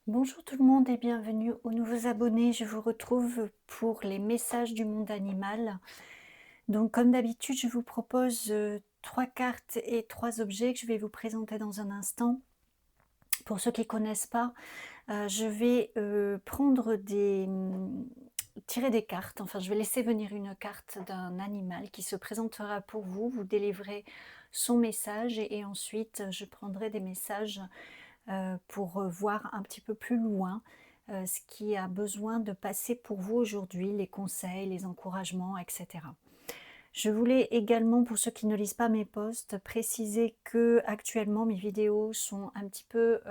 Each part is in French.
Bonjour tout le monde et bienvenue aux nouveaux abonnés. Je vous retrouve pour les messages du monde animal. Donc comme d'habitude, je vous propose 3 cartes et 3 objets que je vais vous présenter dans un instant. Pour ceux qui ne connaissent pas, je vais prendre tirer des cartes. Enfin, je vais laisser venir une carte d'un animal qui se présentera pour vous. Vous délivrez son message et ensuite je prendrai des messages pour voir un petit peu plus loin ce qui a besoin de passer pour vous aujourd'hui, les conseils, les encouragements, etc. Je voulais également, pour ceux qui ne lisent pas mes posts, préciser que actuellement mes vidéos sont un petit peu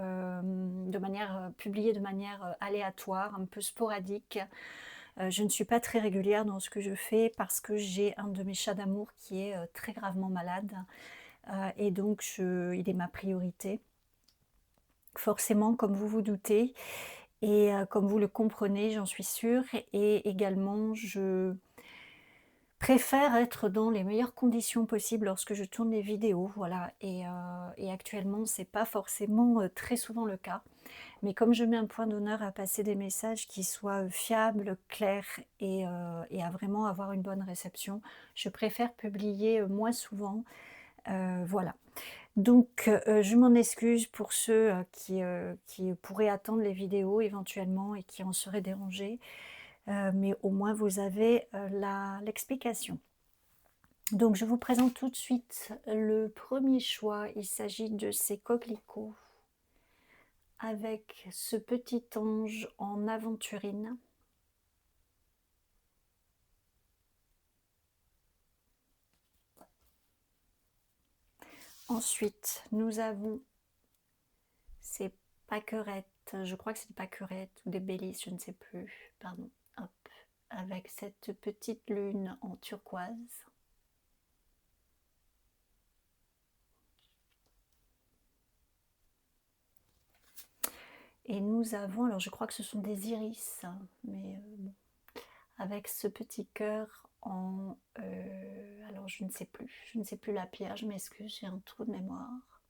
publiées de manière aléatoire, un peu sporadique. Je ne suis pas très régulière dans ce que je fais parce que j'ai un de mes chats d'amour qui est très gravement malade et donc il est ma priorité. Forcément, comme vous vous doutez et comme vous le comprenez, j'en suis sûre, et également je préfère être dans les meilleures conditions possibles lorsque je tourne les vidéos, voilà, et actuellement c'est pas forcément très souvent le cas, mais comme je mets un point d'honneur à passer des messages qui soient fiables, clairs et à vraiment avoir une bonne réception, je préfère publier moins souvent, voilà. Donc, je m'en excuse pour ceux qui pourraient attendre les vidéos éventuellement et qui en seraient dérangés, mais au moins vous avez l'explication. Donc, je vous présente tout de suite le premier choix. Il s'agit de ces coquelicots avec ce petit ange en aventurine. Ensuite, nous avons ces pâquerettes, je crois que c'est des pâquerettes ou des bélisses, je ne sais plus, pardon, hop, avec cette petite lune en turquoise. Et nous avons, alors je crois que ce sont des iris, hein, mais bon, avec ce petit cœur en, alors je ne sais plus la pierre, je m'excuse, j'ai un trou de mémoire.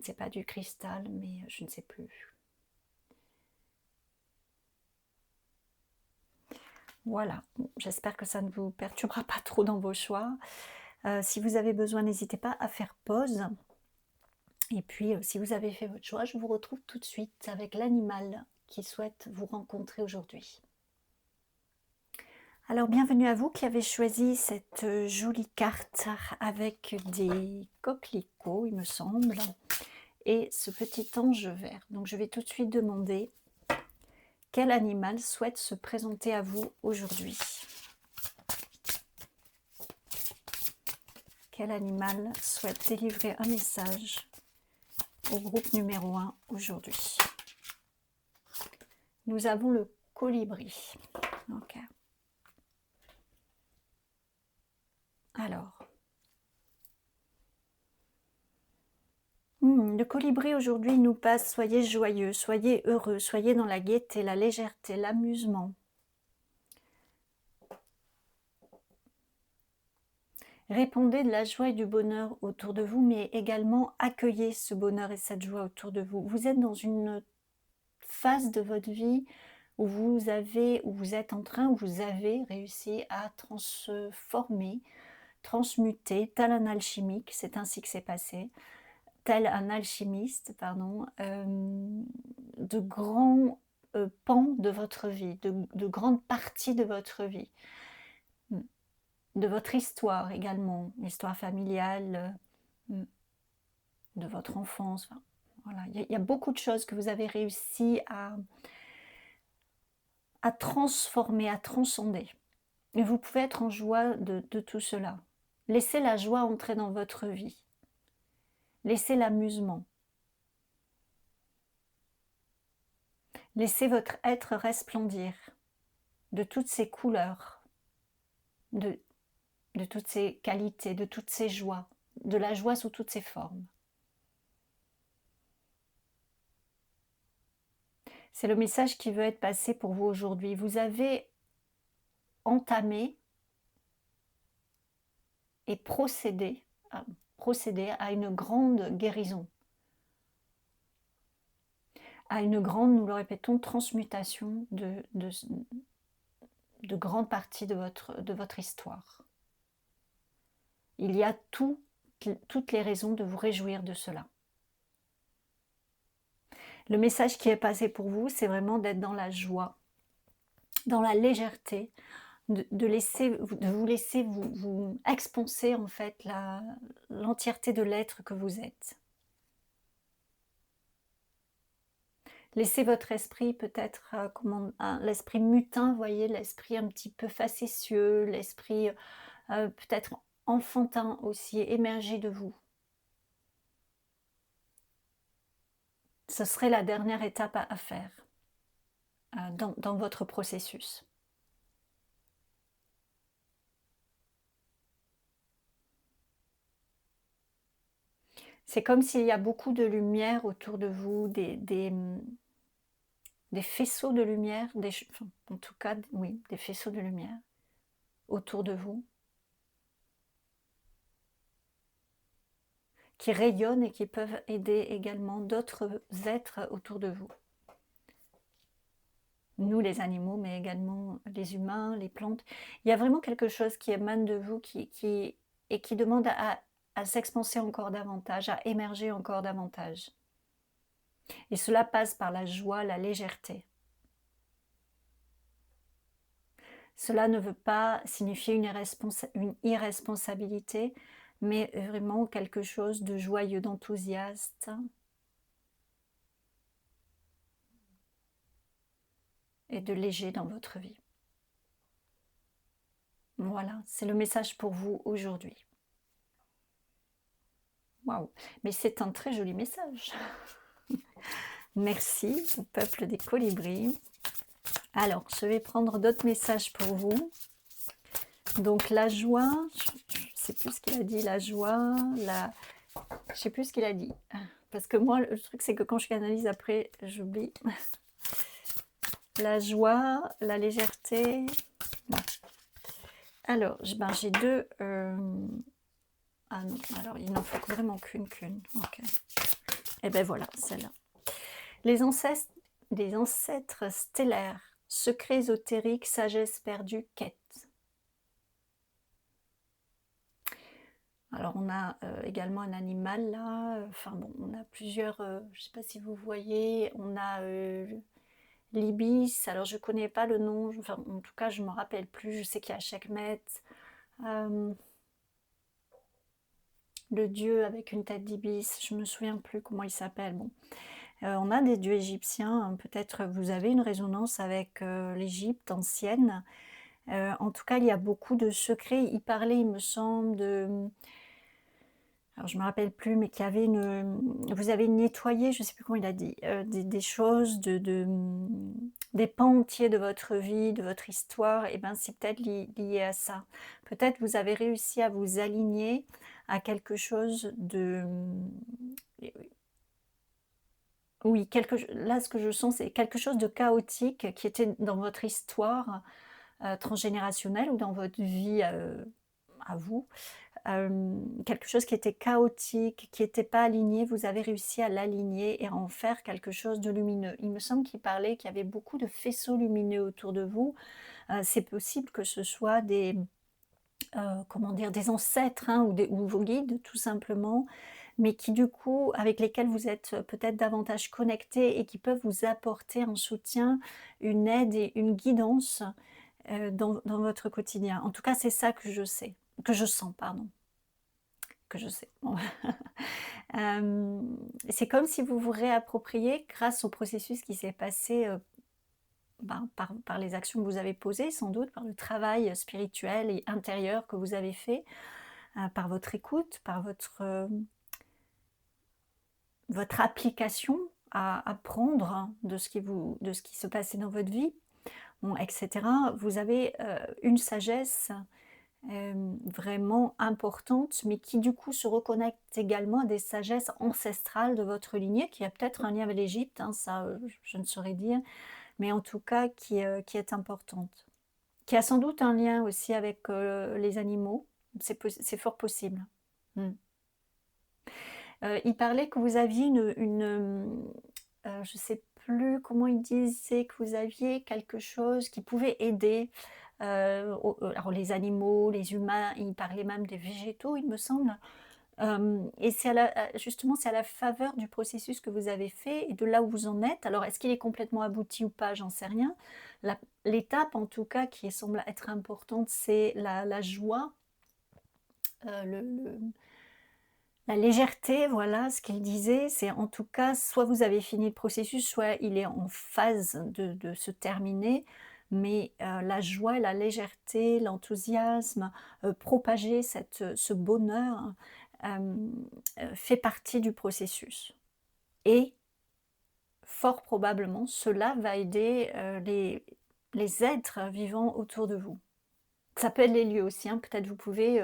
C'est pas du cristal, mais je ne sais plus. Voilà, j'espère que ça ne vous perturbera pas trop dans vos choix. Si vous avez besoin, n'hésitez pas à faire pause. Et puis, si vous avez fait votre choix, je vous retrouve tout de suite avec l'animal qui souhaite vous rencontrer aujourd'hui. Alors, bienvenue à vous qui avez choisi cette jolie carte avec des coquelicots, il me semble, et ce petit ange vert. Donc, je vais tout de suite demander quel animal souhaite se présenter à vous aujourd'hui. Quel animal souhaite délivrer un message au groupe numéro 1 aujourd'hui? Nous avons le colibri. Ok. Alors, le colibri aujourd'hui nous passe: soyez joyeux, soyez heureux, soyez dans la gaieté, la légèreté, l'amusement. Répandez de la joie et du bonheur autour de vous, mais également accueillez ce bonheur et cette joie autour de vous. Vous êtes dans une phase de votre vie où vous êtes en train, où vous avez réussi à transformer, transmuter, tel un alchimique, c'est ainsi que c'est passé, tel un alchimiste, pardon, de grands pans de votre vie, de grandes parties de votre vie, de votre histoire également, l'histoire familiale, de votre enfance. Enfin, voilà. Il y a beaucoup de choses que vous avez réussi à transformer, à transcender. Et vous pouvez être en joie de tout cela. Laissez la joie entrer dans votre vie. Laissez l'amusement. Laissez votre être resplendir de toutes ses couleurs, de toutes ses qualités, de toutes ses joies, de la joie sous toutes ses formes. C'est le message qui veut être passé pour vous aujourd'hui. Vous avez entamé et procédé à une grande guérison. à une grande, nous le répétons, transmutation de grandes parties de votre histoire. Il y a toutes les raisons de vous réjouir de cela. Le message qui est passé pour vous, c'est vraiment d'être dans la joie, dans la légèreté, de vous laisser vous expanser en fait l'entièreté de l'être que vous êtes. Laissez votre esprit peut-être comme l'esprit mutin, voyez, l'esprit un petit peu facétieux, l'esprit peut-être enfantin aussi, émerger de vous. Ce serait la dernière étape à faire dans votre processus. C'est comme s'il y a beaucoup de lumière autour de vous, des faisceaux de lumière, enfin, en tout cas, oui, des faisceaux de lumière autour de vous, qui rayonnent et qui peuvent aider également d'autres êtres autour de vous. Nous, les animaux, mais également les humains, les plantes. Il y a vraiment quelque chose qui émane de vous et qui demande à s'expanser encore davantage, à émerger encore davantage. Et cela passe par la joie, la légèreté. Cela ne veut pas signifier une irresponsabilité, mais vraiment quelque chose de joyeux, d'enthousiaste. Et de léger dans votre vie. Voilà, c'est le message pour vous aujourd'hui. Waouh, mais c'est un très joli message. Merci au peuple des colibris. Alors, je vais prendre d'autres messages pour vous. Donc la joie, je ne sais plus ce qu'il a dit, la joie, je ne sais plus ce qu'il a dit. Parce que moi, le truc, c'est que quand je canalise après, j'oublie. La joie, la légèreté. Non. Alors, j'ai deux... Ah non, alors il n'en faut vraiment qu'une. Ok. Et ben voilà, celle-là. Les ancêtres stellaires, secrets ésotériques, sagesse perdue, quête. Alors on a également un animal là, enfin bon, on a plusieurs, je ne sais pas si vous voyez, on a l'ibis, alors je ne connais pas le nom, enfin, en tout cas je ne me rappelle plus, je sais qu'il y a Sekhmet, le dieu avec une tête d'ibis, je ne me souviens plus comment il s'appelle, bon. On a des dieux égyptiens, hein, peut-être vous avez une résonance avec l'Égypte ancienne. En tout cas, il y a beaucoup de secrets. Il parlait, il me semble, alors je ne me rappelle plus, mais qu'il y avait vous avez nettoyé, je ne sais plus comment il a dit, des choses, des pans entiers de votre vie, de votre histoire, et ben c'est peut-être lié à ça. Peut-être vous avez réussi à vous aligner à quelque chose de... Oui, là ce que je sens, c'est quelque chose de chaotique qui était dans votre histoire transgénérationnelle ou dans votre vie à vous. Quelque chose qui était chaotique, qui n'était pas aligné, vous avez réussi à l'aligner et à en faire quelque chose de lumineux. Il me semble qu'il parlait qu'il y avait beaucoup de faisceaux lumineux autour de vous. C'est possible que ce soit des ancêtres, hein, ou vos guides tout simplement, mais qui du coup, avec lesquels vous êtes peut-être davantage connectés et qui peuvent vous apporter un soutien, une aide et une guidance dans votre quotidien. En tout cas, c'est ça que je sens, pardon. Que je sais. C'est comme si vous vous réappropriez, grâce au processus qui s'est passé par les actions que vous avez posées, sans doute, par le travail spirituel et intérieur que vous avez fait, par votre écoute, par votre application à apprendre de ce qui se passait dans votre vie, bon, etc. Vous avez une sagesse vraiment importante, mais qui du coup se reconnecte également à des sagesses ancestrales de votre lignée, qui a peut-être un lien avec l'Égypte, hein, ça je ne saurais dire, mais en tout cas qui est importante. Qui a sans doute un lien aussi avec les animaux, c'est fort possible. Il parlait que vous aviez je ne sais plus comment il disait que vous aviez quelque chose qui pouvait aider, alors les animaux, les humains, il parlait même des végétaux, il me semble. Et c'est justement, c'est à la faveur du processus que vous avez fait et de là où vous en êtes. Alors, est-ce qu'il est complètement abouti ou pas? J'en sais rien. L'étape, en tout cas, qui semble être importante, c'est la joie, la légèreté, voilà ce qu'il disait. C'est en tout cas, soit vous avez fini le processus, soit il est en phase de se terminer. Mais la joie, la légèreté, l'enthousiasme, propager ce bonheur euh, fait partie du processus. Et fort probablement, cela va aider les êtres vivants autour de vous. Ça peut être les lieux aussi, hein. Peut-être vous pouvez,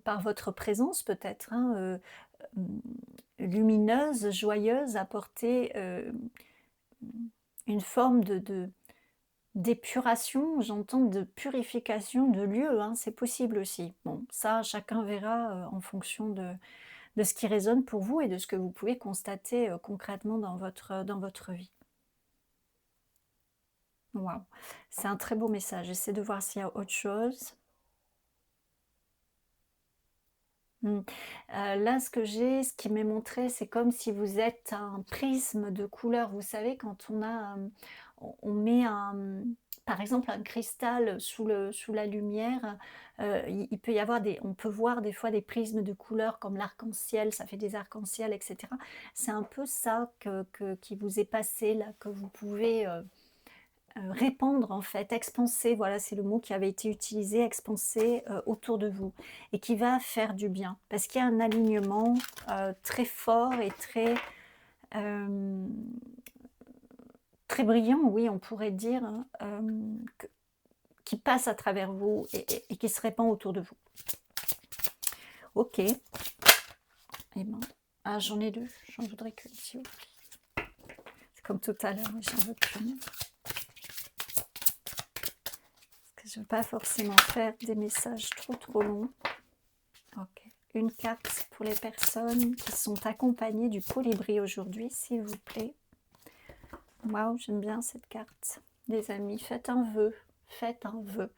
par votre présence peut-être, hein, lumineuse, joyeuse, apporter une forme d'épuration, j'entends de purification de lieux, hein, c'est possible aussi. Bon, ça, chacun verra en fonction de ce qui résonne pour vous et de ce que vous pouvez constater concrètement dans votre vie. Waouh, c'est un très beau message. J'essaie de voir s'il y a autre chose. Là, ce qui m'est montré, c'est comme si vous êtes un prisme de couleurs. Vous savez, quand on met par exemple un cristal sous la lumière, il peut y avoir on peut voir des fois des prismes de couleurs comme l'arc-en-ciel, ça fait des arcs-en-ciel, etc. C'est un peu ça qui vous est passé là, que vous pouvez répandre en fait, expanser, voilà, c'est le mot qui avait été utilisé, expanser autour de vous et qui va faire du bien parce qu'il y a un alignement très fort et très brillant, oui, on pourrait dire, hein, qui passe à travers vous et qui se répand autour de vous. Ok. Eh ben, j'en ai deux, j'en voudrais qu'une, s'il vous plaît. C'est comme tout à l'heure, j'en veux qu'une. Je ne veux pas forcément faire des messages trop longs. Ok. Une carte pour les personnes qui sont accompagnées du colibri aujourd'hui, s'il vous plaît. Waouh, j'aime bien cette carte. Les amis, faites un vœu. Faites un vœu.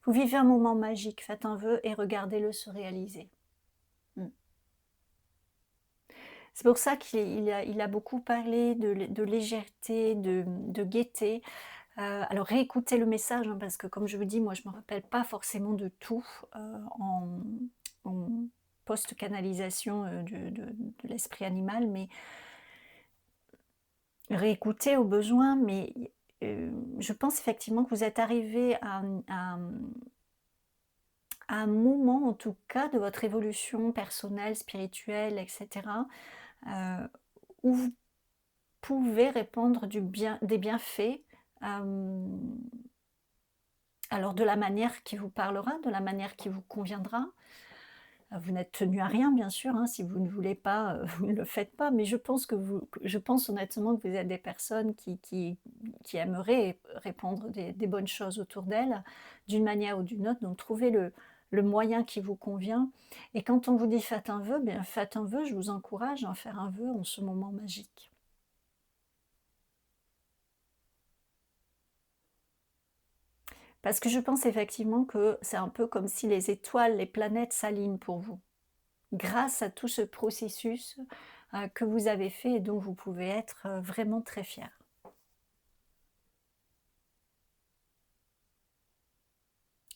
Vous vivez un moment magique. Faites un vœu et regardez-le se réaliser. C'est pour ça qu'il a beaucoup parlé de légèreté, de gaieté. Alors réécoutez le message, hein, parce que comme je vous dis, moi je ne me rappelle pas forcément de tout en post-canalisation de l'esprit animal, mais réécoutez au besoin, mais je pense effectivement que vous êtes arrivé à un moment en tout cas de votre évolution personnelle, spirituelle, etc., où vous pouvez répandre des bienfaits, alors de la manière qui vous parlera, de la manière qui vous conviendra. Vous n'êtes tenu à rien, bien sûr, hein, si vous ne voulez pas, vous ne le faites pas, mais je pense honnêtement que vous êtes des personnes qui aimeraient répandre des bonnes choses autour d'elles, d'une manière ou d'une autre, donc trouvez le moyen qui vous convient. Et quand on vous dit faites un vœu, bien faites un vœu, je vous encourage à faire un vœu en ce moment magique. Parce que je pense effectivement que c'est un peu comme si les étoiles, les planètes s'alignent pour vous, grâce à tout ce processus que vous avez fait et dont vous pouvez être vraiment très fiers.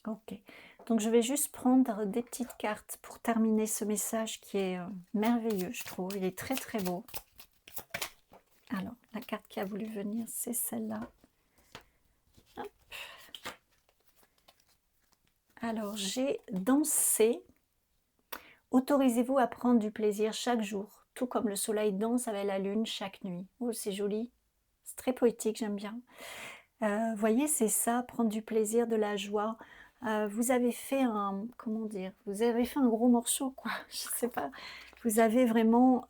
Ok, donc je vais juste prendre des petites cartes pour terminer ce message qui est merveilleux, je trouve. Il est très très beau. Alors, la carte qui a voulu venir, c'est celle-là. Alors, j'ai dansé. Autorisez-vous à prendre du plaisir chaque jour, tout comme le soleil danse avec la lune chaque nuit. Oh, c'est joli. C'est très poétique, j'aime bien. Voyez, c'est ça, prendre du plaisir, de la joie. Vous avez fait comment dire, vous avez fait un gros morceau, quoi. Je sais pas. Vous avez vraiment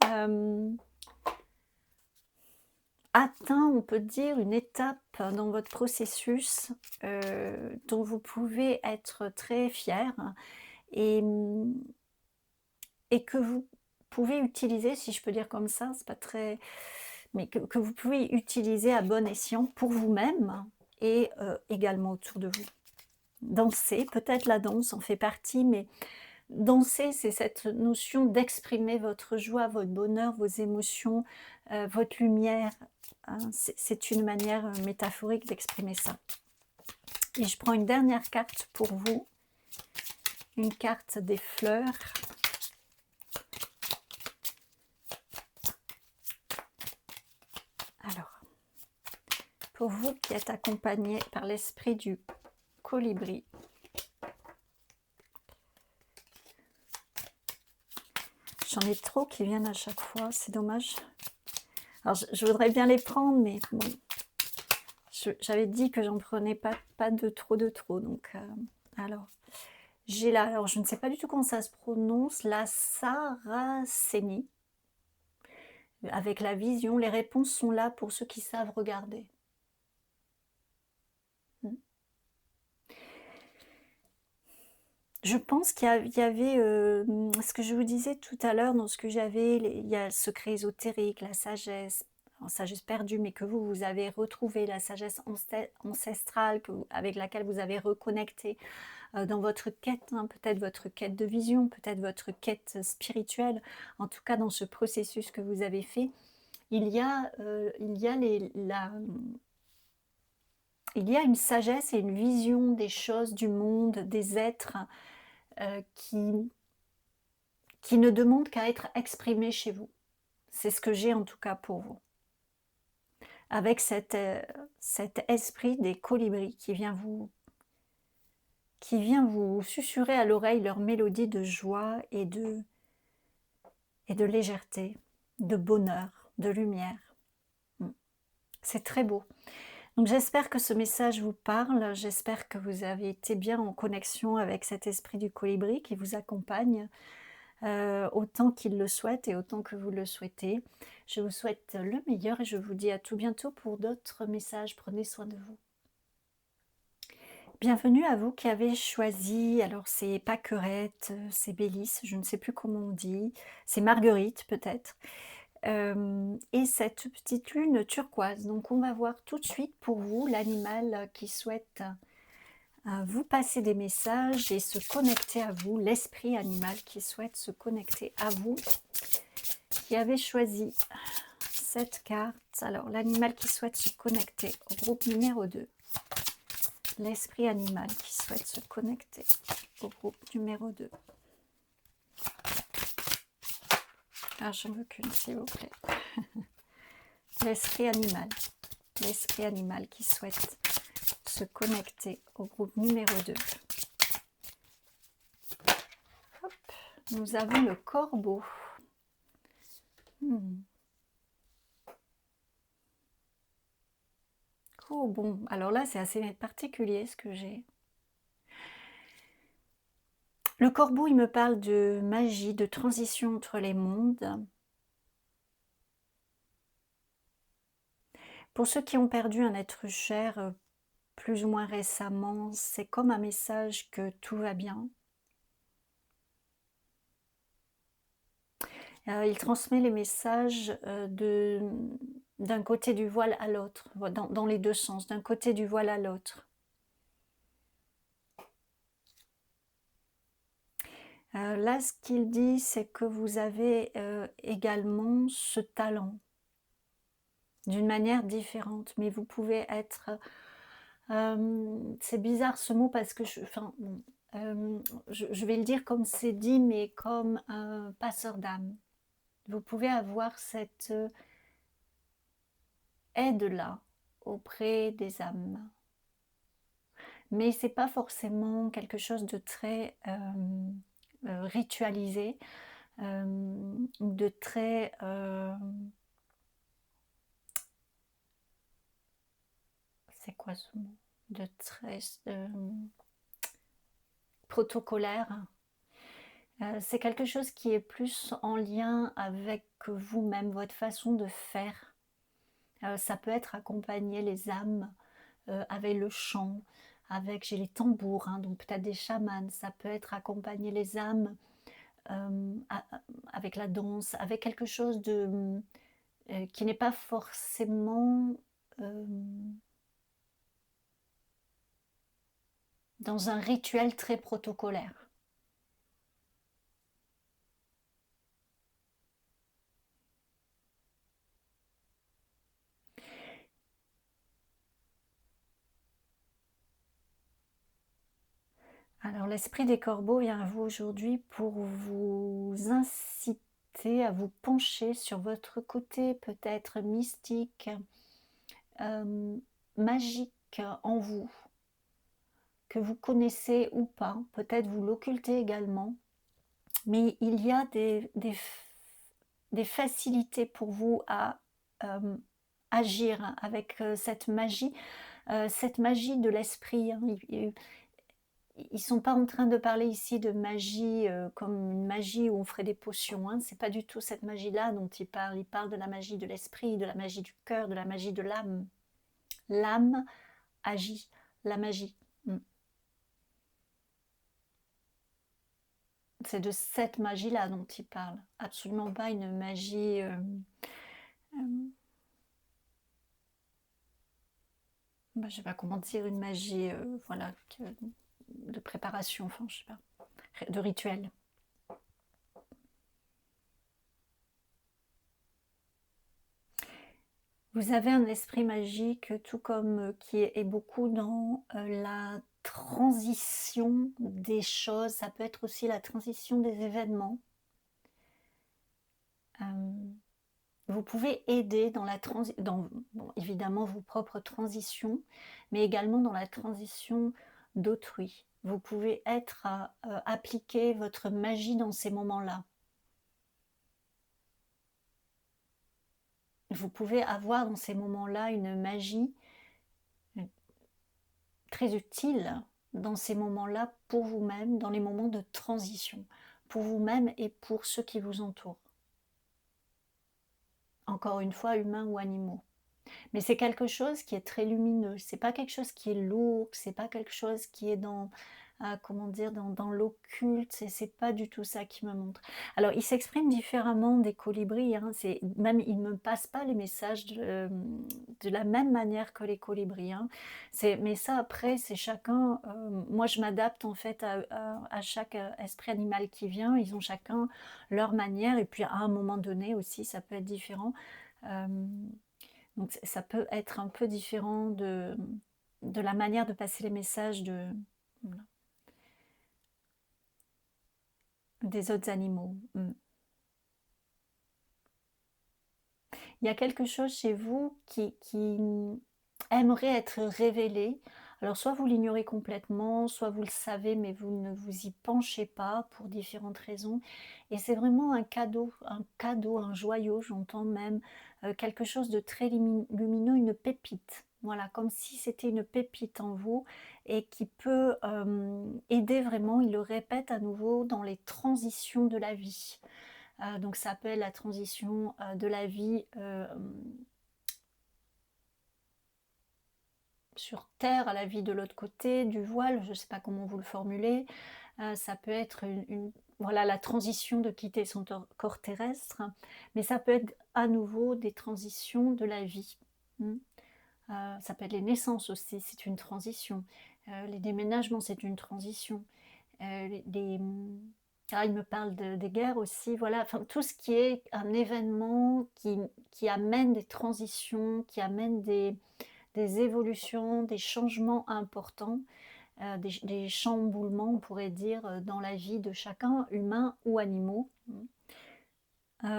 atteint, on peut dire, une étape dans votre processus dont vous pouvez être très fier et que vous pouvez utiliser, si je peux dire comme ça, c'est pas très... mais que vous pouvez utiliser à bon escient pour vous-même et également autour de vous. Danser, peut-être la danse en fait partie, mais danser, c'est cette notion d'exprimer votre joie, votre bonheur, vos émotions, votre lumière, hein. C'est une manière métaphorique d'exprimer ça. Et je prends une dernière carte pour vous, une carte des fleurs. Alors, pour vous qui êtes accompagné par l'esprit du colibri, j'en ai trop qui viennent à chaque fois, c'est dommage. Alors, je voudrais bien les prendre, mais bon, j'avais dit que j'en prenais pas de trop, donc alors, j'ai là, alors je ne sais pas du tout comment ça se prononce, la Saracénie, avec la vision, les réponses sont là pour ceux qui savent regarder. Je pense qu'il y avait, ce que je vous disais tout à l'heure dans ce que j'avais, il y a le secret ésotérique, la sagesse perdue, mais que vous avez retrouvé, la sagesse ancestrale avec laquelle vous avez reconnecté dans votre quête, hein, peut-être votre quête de vision, peut-être votre quête spirituelle, en tout cas dans ce processus que vous avez fait, il y a une sagesse et une vision des choses, du monde, des êtres, qui ne demande qu'à être exprimé chez vous. C'est ce que j'ai en tout cas pour vous. Avec cet esprit des colibris qui vient vous susurrer à l'oreille leur mélodie de joie et de légèreté, de bonheur, de lumière. C'est très beau. Donc j'espère que ce message vous parle, j'espère que vous avez été bien en connexion avec cet esprit du colibri qui vous accompagne autant qu'il le souhaite et autant que vous le souhaitez. Je vous souhaite le meilleur et je vous dis à tout bientôt pour d'autres messages. Prenez soin de vous. Bienvenue à vous qui avez choisi, alors c'est Pâquerette, c'est Bélis, je ne sais plus comment on dit, c'est Marguerite peut-être. Et cette petite lune turquoise. Donc on va voir tout de suite pour vous l'animal qui souhaite vous passer des messages et se connecter à vous, l'esprit animal qui souhaite se connecter à vous, qui avez choisi cette carte. Alors l'animal qui souhaite se connecter au groupe numéro 2. L'esprit animal qui souhaite se connecter au groupe numéro 2. Ah, je ne veux qu'une, s'il vous plaît. L'esprit animal qui souhaite se connecter au groupe numéro 2. Hop, nous avons le corbeau. Oh bon, alors là c'est assez particulier ce que j'ai. Le corbeau, il me parle de magie, de transition entre les mondes. Pour ceux qui ont perdu un être cher plus ou moins récemment, c'est comme un message que tout va bien. Il transmet les messages d'un côté du voile à l'autre, dans les deux sens, d'un côté du voile à l'autre. Là, ce qu'il dit, c'est que vous avez également ce talent, d'une manière différente, mais vous pouvez être... c'est bizarre ce mot parce que je vais le dire comme c'est dit, mais comme un passeur d'âme. Vous pouvez avoir cette aide-là auprès des âmes. Mais c'est pas forcément quelque chose de très ritualisé, de très... c'est quoi ce mot? De très protocolaire. C'est quelque chose qui est plus en lien avec vous-même, votre façon de faire. Ça peut être accompagner les âmes avec le chant, avec, j'ai les tambours, hein, donc peut-être des chamans. Ça peut être accompagner les âmes avec la danse, avec quelque chose qui n'est pas forcément dans un rituel très protocolaire. Alors l'esprit des corbeaux vient à vous aujourd'hui pour vous inciter à vous pencher sur votre côté peut-être mystique, magique en vous, que vous connaissez ou pas, peut-être vous l'occultez également, mais il y a des facilités pour vous à agir avec cette magie de l'esprit, hein. Ils sont pas en train de parler ici de magie comme une magie où on ferait des potions, hein. C'est pas du tout cette magie-là dont ils parlent. Ils parlent de la magie de l'esprit, de la magie du cœur, de la magie de l'âme. L'âme agit, la magie. C'est de cette magie-là dont ils parlent. Absolument pas une magie... je sais pas comment dire, une magie voilà, de préparation, enfin je sais pas, de rituel. Vous avez un esprit magique, tout comme qui est beaucoup dans la transition des choses. Ça peut être aussi la transition des événements. Vous pouvez aider dans la transition, bon, évidemment vos propres transitions, mais également dans la transition d'autrui. Vous pouvez être à appliquer votre magie dans ces moments-là. Vous pouvez avoir dans ces moments-là une magie très utile dans ces moments-là pour vous-même, dans les moments de transition, pour vous-même et pour ceux qui vous entourent. Encore une fois, humains ou animaux. Mais c'est quelque chose qui est très lumineux, c'est pas quelque chose qui est lourd, c'est pas quelque chose qui est dans, comment dire, dans l'occulte, c'est pas du tout ça qui me montre. Alors il s'exprime différemment des colibris, hein, même il ne me passe pas les messages de la même manière que les colibris, hein. Mais ça après c'est chacun, moi je m'adapte en fait à chaque esprit animal qui vient, ils ont chacun leur manière, et puis à un moment donné aussi ça peut être différent. Donc ça peut être un peu différent de la manière de passer les messages voilà, des autres animaux. Il y a quelque chose chez vous qui aimerait être révélé. Alors soit vous l'ignorez complètement, soit vous le savez mais vous ne vous y penchez pas pour différentes raisons. Et c'est vraiment un cadeau, un joyau, j'entends même, quelque chose de très lumineux, une pépite. Voilà, comme si c'était une pépite en vous et qui peut aider vraiment, il le répète à nouveau, dans les transitions de la vie. Donc ça peut être la transition de la vie sur Terre à la vie de l'autre côté, du voile, je ne sais pas comment vous le formulez. Ça peut être voilà, la transition de quitter son corps terrestre, mais ça peut être à nouveau des transitions de la vie. Ça peut être les naissances aussi, c'est une transition. Les déménagements, c'est une transition. Il me parle des guerres aussi, voilà, enfin, tout ce qui est un événement qui amène des transitions, qui amène des évolutions, des changements importants, des chamboulements, on pourrait dire, dans la vie de chacun, humain ou animaux.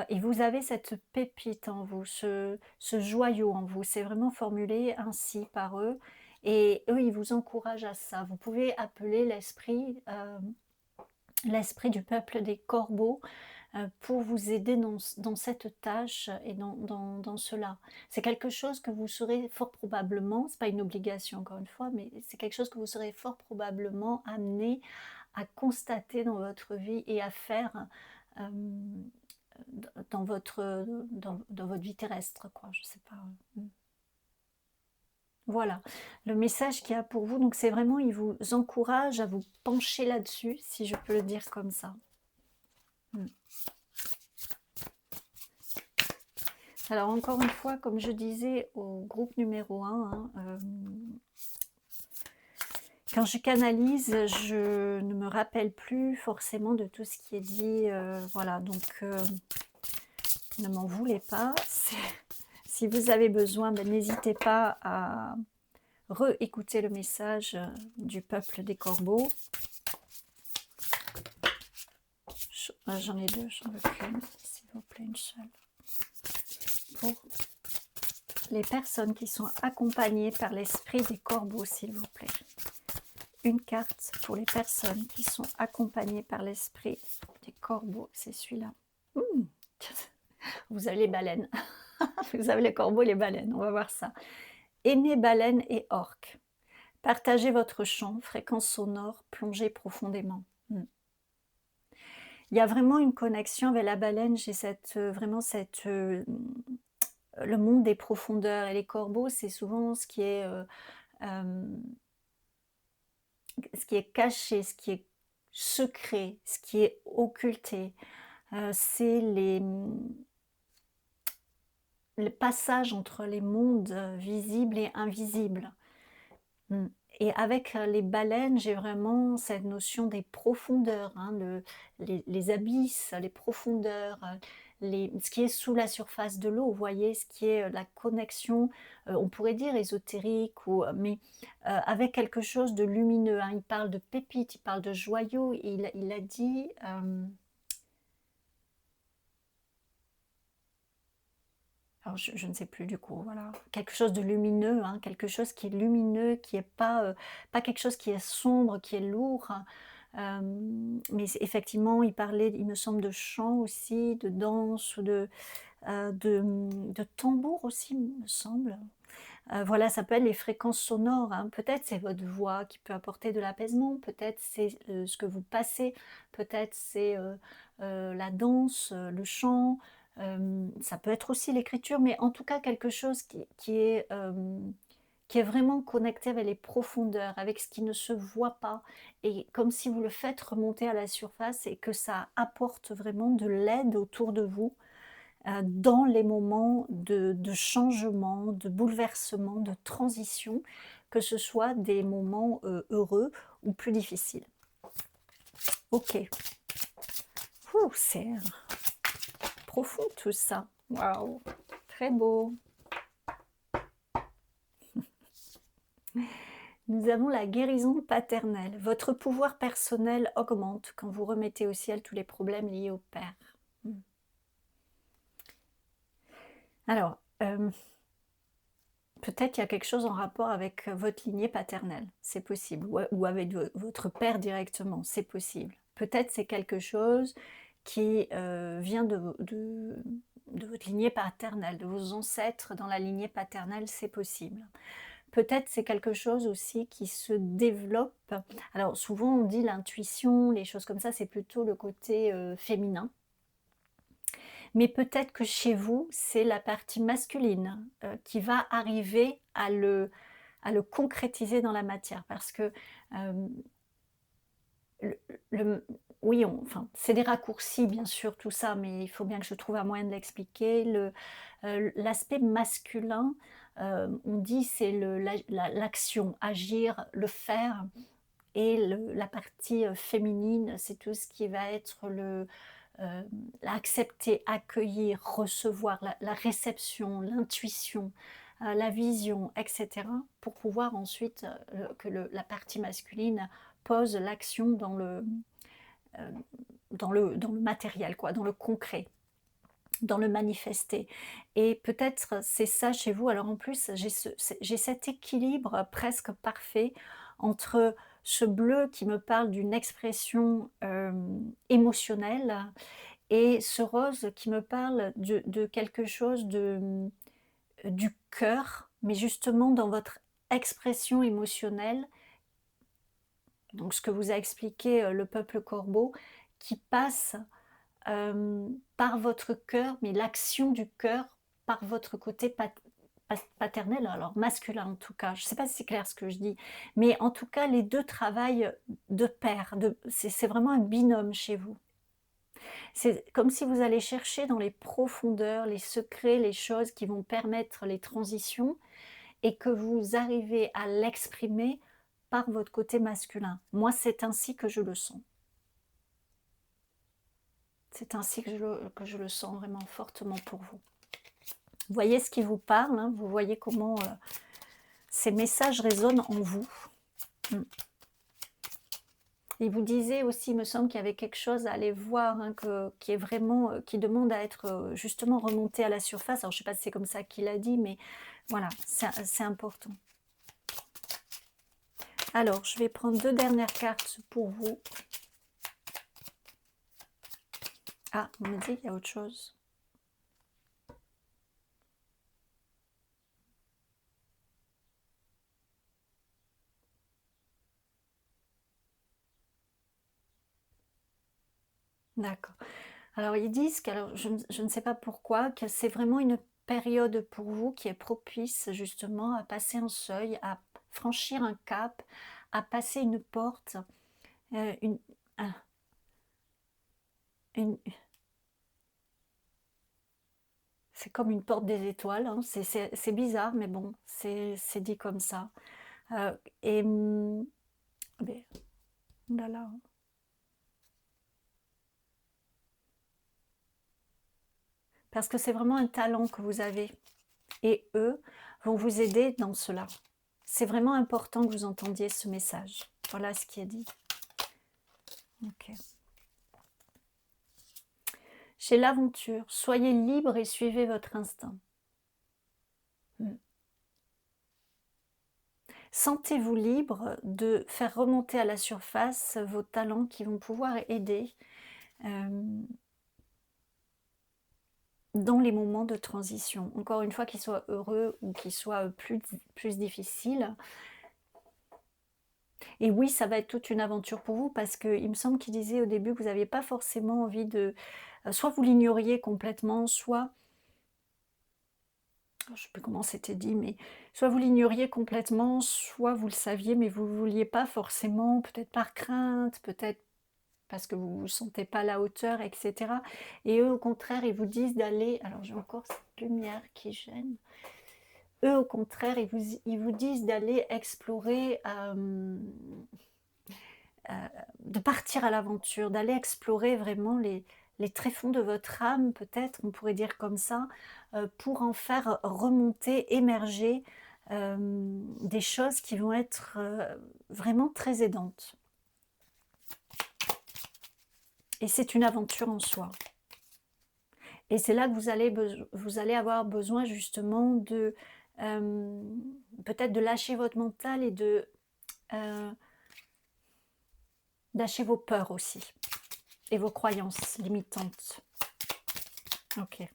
Et vous avez cette pépite en vous, ce joyau en vous, c'est vraiment formulé ainsi par eux, et eux, ils vous encouragent à ça. Vous pouvez appeler l'esprit du peuple des corbeaux, pour vous aider dans cette tâche et dans cela. C'est quelque chose que vous serez fort probablement, c'est pas une obligation encore une fois, mais c'est quelque chose que vous serez fort probablement amené à constater dans votre vie et à faire dans votre vie terrestre, quoi, je sais pas. Voilà, le message qu'il y a pour vous, donc c'est vraiment, il vous encourage à vous pencher là-dessus, si je peux le dire comme ça. Alors encore une fois, comme je disais au groupe numéro 1, quand je canalise, je ne me rappelle plus forcément de tout ce qui est dit, voilà, donc ne m'en voulez pas. Si vous avez besoin, n'hésitez pas à réécouter le message du peuple des corbeaux. J'en ai deux, j'en veux qu'une, s'il vous plaît, une seule. Pour les personnes qui sont accompagnées par l'esprit des corbeaux, s'il vous plaît. Une carte pour les personnes qui sont accompagnées par l'esprit des corbeaux, c'est celui-là. Vous avez les baleines. Vous avez les corbeaux et les baleines, on va voir ça. Aimez baleines et orques. Partagez votre chant, fréquence sonore, plongez profondément. Il y a vraiment une connexion avec la baleine, j'ai vraiment le monde des profondeurs, et les corbeaux, c'est souvent ce qui est caché, ce qui est secret, ce qui est occulté. C'est le passage entre les mondes visibles et invisibles. Et avec les baleines, j'ai vraiment cette notion des profondeurs, hein, les abysses, les profondeurs, ce qui est sous la surface de l'eau, vous voyez, ce qui est la connexion, on pourrait dire ésotérique, mais avec quelque chose de lumineux, hein. Il parle de pépites, il parle de joyaux, il a dit... alors je ne sais plus du coup, voilà. Quelque chose de lumineux, hein, quelque chose qui est lumineux, qui n'est pas quelque chose qui est sombre, qui est lourd. Mais effectivement, il parlait, il me semble, de chant aussi, de danse, ou de tambour aussi, il me semble. Voilà, ça peut être les fréquences sonores, hein. Peut-être c'est votre voix qui peut apporter de l'apaisement, peut-être c'est ce que vous passez, peut-être c'est la danse, le chant, ça peut être aussi l'écriture, mais en tout cas quelque chose qui est vraiment connecté avec les profondeurs, avec ce qui ne se voit pas, et comme si vous le faites remonter à la surface et que ça apporte vraiment de l'aide autour de vous, dans les moments de changement, de bouleversement, de transition, que ce soit des moments heureux ou plus difficiles. Ok. C'est profond tout ça. Waouh, très beau. Nous avons la guérison paternelle. Votre pouvoir personnel augmente quand vous remettez au ciel tous les problèmes liés au Père. Alors, peut-être il y a quelque chose en rapport avec votre lignée paternelle, c'est possible, ou avec votre père directement, c'est possible. Peut-être c'est quelque chose qui vient de votre lignée paternelle, de vos ancêtres dans la lignée paternelle, c'est possible. Peut-être c'est quelque chose aussi qui se développe. Alors souvent on dit l'intuition, les choses comme ça, c'est plutôt le côté féminin. Mais peut-être que chez vous, c'est la partie masculine qui va arriver à le concrétiser dans la matière. Parce que, oui, enfin, c'est des raccourcis, bien sûr, tout ça, mais il faut bien que je trouve un moyen de l'expliquer. L'aspect masculin, on dit, c'est l'action, agir, le faire. Et la partie féminine, c'est tout ce qui va être accepter, accueillir, recevoir, la réception, l'intuition, la vision, etc. pour pouvoir ensuite que la partie masculine pose l'action dans le matériel, quoi, dans le concret, dans le manifesté. Et peut-être c'est ça chez vous. Alors en plus, j'ai cet équilibre presque parfait entre ce bleu qui me parle d'une expression émotionnelle et ce rose qui me parle de quelque chose du cœur, mais justement dans votre expression émotionnelle, donc ce que vous a expliqué le peuple corbeau, qui passe par votre cœur, mais l'action du cœur par votre côté paternel, alors masculin en tout cas. Je ne sais pas si c'est clair ce que je dis, mais en tout cas les deux travaillent de pair, c'est vraiment un binôme chez vous. C'est comme si vous allez chercher dans les profondeurs, les secrets, les choses qui vont permettre les transitions et que vous arrivez à l'exprimer par votre côté masculin. Moi, c'est ainsi que je le sens. C'est ainsi que je le sens vraiment fortement pour vous. Vous voyez ce qui vous parle, hein, vous voyez comment ces messages résonnent en vous. Il vous disait aussi, il me semble qu'il y avait quelque chose à aller voir, hein, qui est vraiment, qui demande à être justement remonté à la surface. Alors je ne sais pas si c'est comme ça qu'il a dit, mais voilà, c'est important. Alors, je vais prendre 2 dernières cartes pour vous. Ah, on me dit qu'il y a autre chose. D'accord. Alors ils disent que, alors je ne sais pas pourquoi, que c'est vraiment une période pour vous qui est propice justement à passer un seuil, à franchir un cap, à passer une porte, une, un- une- c'est comme une porte des étoiles, hein, c'est bizarre, mais bon, c'est dit comme ça. Euh, et mais, oh là là. Parce que c'est vraiment un talent que vous avez. Et eux vont vous aider dans cela. C'est vraiment important que vous entendiez ce message. Voilà ce qui est dit. Ok. Chez l'aventure, soyez libre et suivez votre instinct. Sentez-vous libre de faire remonter à la surface vos talents qui vont pouvoir aider dans les moments de transition. Encore une fois, qu'ils soient heureux ou qu'ils soient plus difficiles. Et oui, ça va être toute une aventure pour vous parce qu'il me semble qu'il disait au début que vous n'aviez pas forcément envie de... soit vous l'ignoriez complètement, soit... je ne sais plus comment c'était dit, mais soit vous l'ignoriez complètement, soit vous le saviez, mais vous ne vouliez pas forcément, peut-être par crainte, peut-être parce que vous ne vous sentez pas à la hauteur, etc. Et eux, au contraire, ils vous disent d'aller... Alors, j'ai encore cette lumière qui gêne. Eux, au contraire, ils vous disent d'aller explorer... de partir à l'aventure, d'aller explorer vraiment les tréfonds de votre âme, peut-être, on pourrait dire comme ça, pour en faire remonter, émerger des choses qui vont être vraiment très aidantes. Et c'est une aventure en soi. Et c'est là que vous allez avoir besoin justement de peut-être de lâcher votre mental et de lâcher vos peurs aussi. Et vos croyances limitantes. Ok.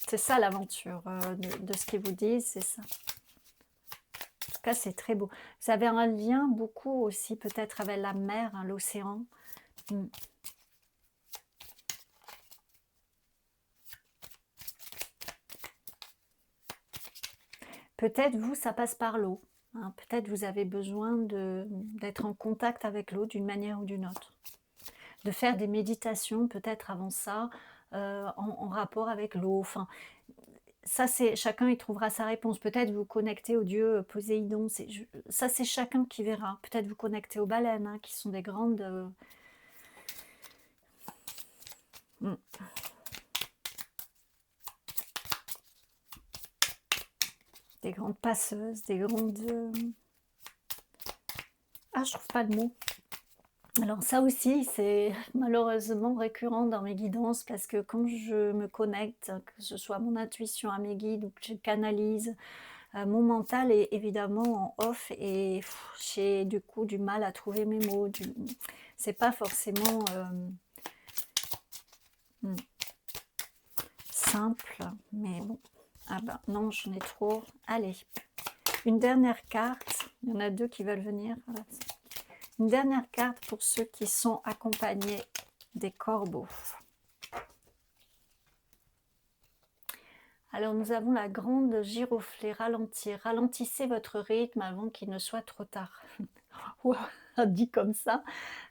C'est ça l'aventure de ce qu'ils vous disent, c'est ça. En tout cas, c'est très beau. Vous avez un lien beaucoup aussi peut-être avec la mer, hein, l'océan. Peut-être vous, ça passe par l'eau. Hein. Peut-être vous avez besoin d'être en contact avec l'eau d'une manière ou d'une autre. De faire des méditations peut-être avant ça, en rapport avec l'eau. Enfin, ça, c'est chacun, il trouvera sa réponse. Peut-être vous connecter au dieu Poséidon. Ça, c'est chacun qui verra. Peut-être vous connecter aux baleines, hein, qui sont des grandes... des grandes passeuses, des grandes... Ah, je trouve pas le mot. Alors ça aussi, c'est malheureusement récurrent dans mes guidances parce que quand je me connecte, que ce soit mon intuition à mes guides ou que je canalise, mon mental est évidemment en off et j'ai du coup du mal à trouver mes mots. C'est pas forcément simple, mais bon. Ah ben non, j'en ai trop. Allez, une dernière carte. Il y en a deux qui veulent venir. Voilà. Une dernière carte pour ceux qui sont accompagnés des corbeaux. Alors nous avons la grande giroflée, ralentir. Ralentissez votre rythme avant qu'il ne soit trop tard. Waouh, dit comme ça.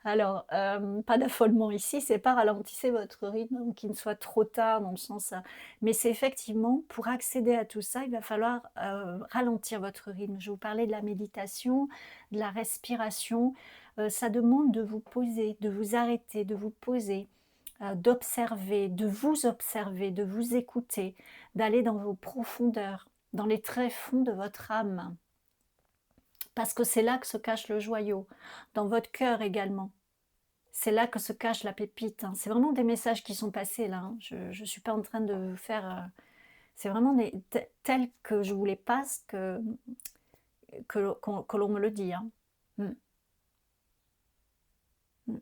Alors, pas d'affolement ici, c'est pas ralentissez votre rythme ou qu'il ne soit trop tard dans le sens, mais c'est effectivement pour accéder à tout ça, il va falloir, ralentir votre rythme. Je vous parlais de la méditation, de la respiration, ça demande de vous poser, de vous arrêter, de vous poser, d'observer, de vous écouter, d'aller dans vos profondeurs, dans les tréfonds de votre âme. Parce que c'est là que se cache le joyau, dans votre cœur également. C'est là que se cache la pépite, hein. C'est vraiment des messages qui sont passés là, hein. Je suis pas en train de vous faire, c'est vraiment tels que je vous les passe que l'on me le dit, hein. Mmh, mmh.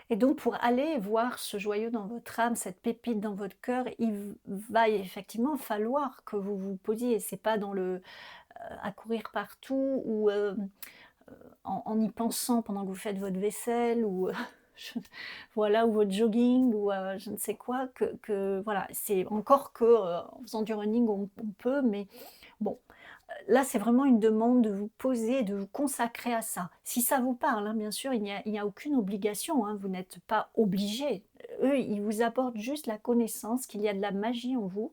Et donc pour aller voir ce joyau dans votre âme, cette pépite dans votre cœur, va effectivement falloir que vous vous posiez. C'est pas dans à courir partout ou, en y pensant pendant que vous faites votre vaisselle ou je voilà, ou votre jogging ou je ne sais quoi, que voilà, c'est encore que, en faisant du running on peut, mais bon, là, c'est vraiment une demande de vous poser et de vous consacrer à ça. Si ça vous parle, hein, bien sûr, il n'y a aucune obligation, hein, vous n'êtes pas obligé. Eux, ils vous apportent juste la connaissance qu'il y a de la magie en vous.